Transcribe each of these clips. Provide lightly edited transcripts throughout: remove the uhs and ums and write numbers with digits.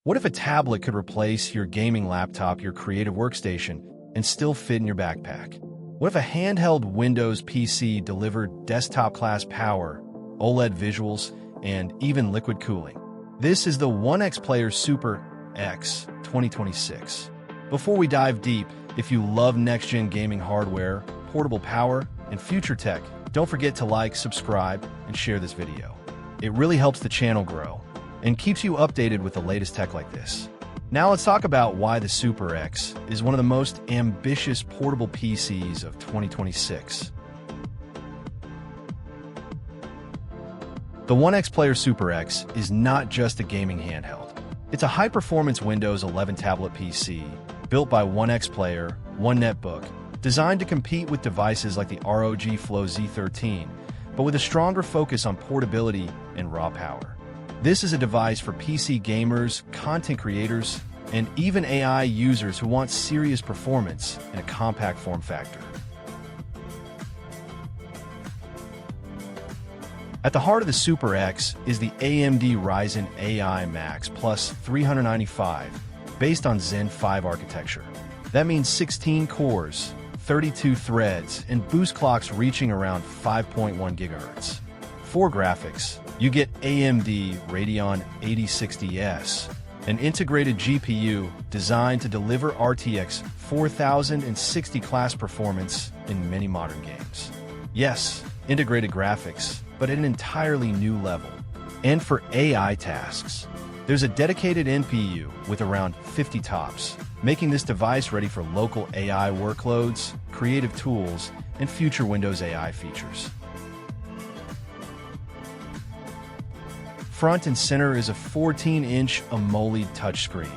What if a tablet could replace your gaming laptop, your creative workstation, and still fit in your backpack? What if a handheld Windows PC delivered desktop-class power, OLED visuals, and even liquid cooling? This is the OneXPlayer Super X 2026. Before we dive deep, if you love next-gen gaming hardware, portable power, and future tech, don't forget to like, subscribe, and share this video. It really helps the channel grow and keeps you updated with the latest tech like this. Now let's talk about why the Super X is one of the most ambitious portable PCs of 2026. The OneXPlayer Super X is not just a gaming handheld. It's a high-performance Windows 11 tablet PC built by OneXPlayer, one netbook, designed to compete with devices like the ROG Flow Z13, but with a stronger focus on portability and raw power. This is a device for PC gamers, content creators, and even AI users who want serious performance in a compact form factor. At the heart of the Super X is the AMD Ryzen AI Max Plus 395, based on Zen 5 architecture. That means 16 cores, 32 threads, and boost clocks reaching around 5.1 GHz. For graphics, you get AMD Radeon 8060S, an integrated GPU designed to deliver RTX 4060 class performance in many modern games. Yes, integrated graphics, but at an entirely new level. And for AI tasks, there's a dedicated NPU with around 50 TOPS, making this device ready for local AI workloads, creative tools, and future Windows AI features. Front and center is a 14-inch AMOLED touchscreen,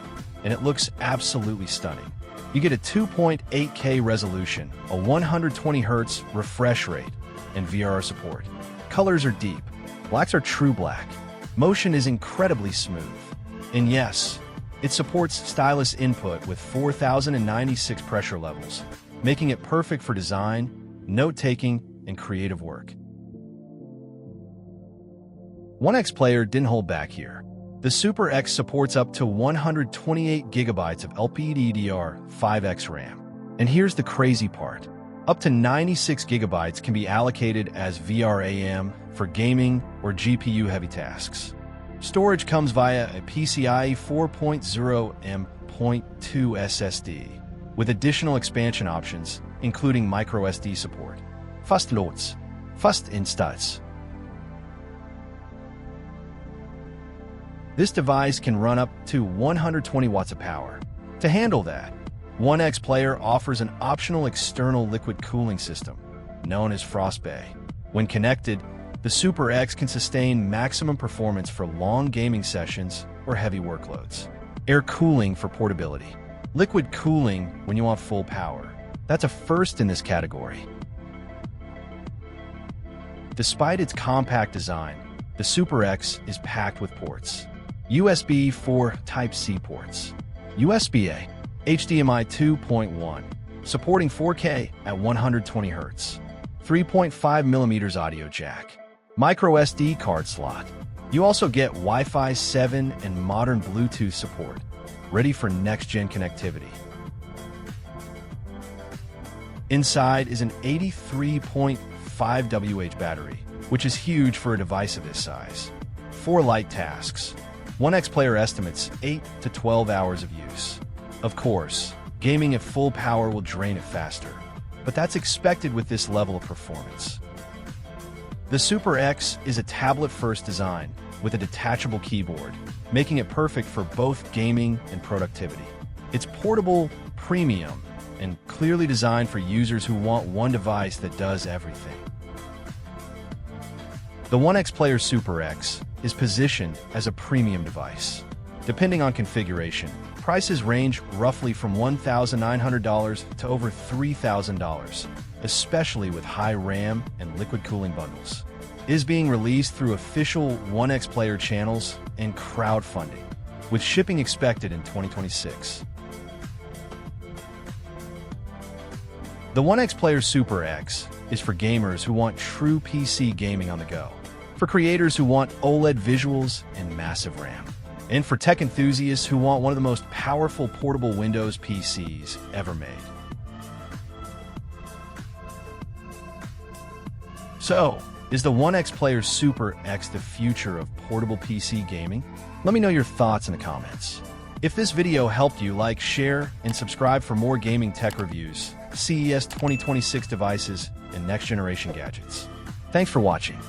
and it looks absolutely stunning. You get a 2.8K resolution, a 120Hz refresh rate, and VRR support. Colors are deep. Blacks are true black. Motion is incredibly smooth. And yes, it supports stylus input with 4096 pressure levels, making it perfect for design, note-taking, and creative work. OneXPlayer didn't hold back here. The Super X supports up to 128 GB of LPDDR5X RAM. And here's the crazy part. Up to 96 GB can be allocated as VRAM for gaming or GPU-heavy tasks. Storage comes via a PCIe 4.0 M.2 SSD, with additional expansion options, including microSD support. Fast loads, fast installs. This device can run up to 120 watts of power. To handle that, OneXPlayer offers an optional external liquid cooling system, known as Frostbay. When connected, the Super X can sustain maximum performance for long gaming sessions or heavy workloads. Air cooling for portability. Liquid cooling when you want full power. That's a first in this category. Despite its compact design, the Super X is packed with ports. USB 4 Type-C ports. USB-A, HDMI 2.1, supporting 4K at 120 Hz. 3.5mm audio jack. MicroSD card slot. You also get Wi-Fi 7 and modern Bluetooth support, ready for next-gen connectivity. Inside is an 83.5 Wh battery, which is huge for a device of this size. For light tasks, OneXPlayer estimates 8 to 12 hours of use. Of course, gaming at full power will drain it faster, but that's expected with this level of performance. The Super X is a tablet-first design with a detachable keyboard, making it perfect for both gaming and productivity. It's portable, premium, and clearly designed for users who want one device that does everything. The OneXPlayer Super X is positioned as a premium device. Depending on configuration, prices range roughly from $1,900 to over $3,000, especially with high RAM and liquid cooling bundles. It is being released through official OneXPlayer channels and crowdfunding, with shipping expected in 2026. The OneXPlayer Super X is for gamers who want true PC gaming on the go, for creators who want OLED visuals and massive RAM, and for tech enthusiasts who want one of the most powerful portable Windows PCs ever made. So, is the OneXPlayer Super X the future of portable PC gaming? Let me know your thoughts in the comments. If this video helped you, like, share, and subscribe for more gaming tech reviews, CES 2026 devices, and next-generation gadgets. Thanks for watching.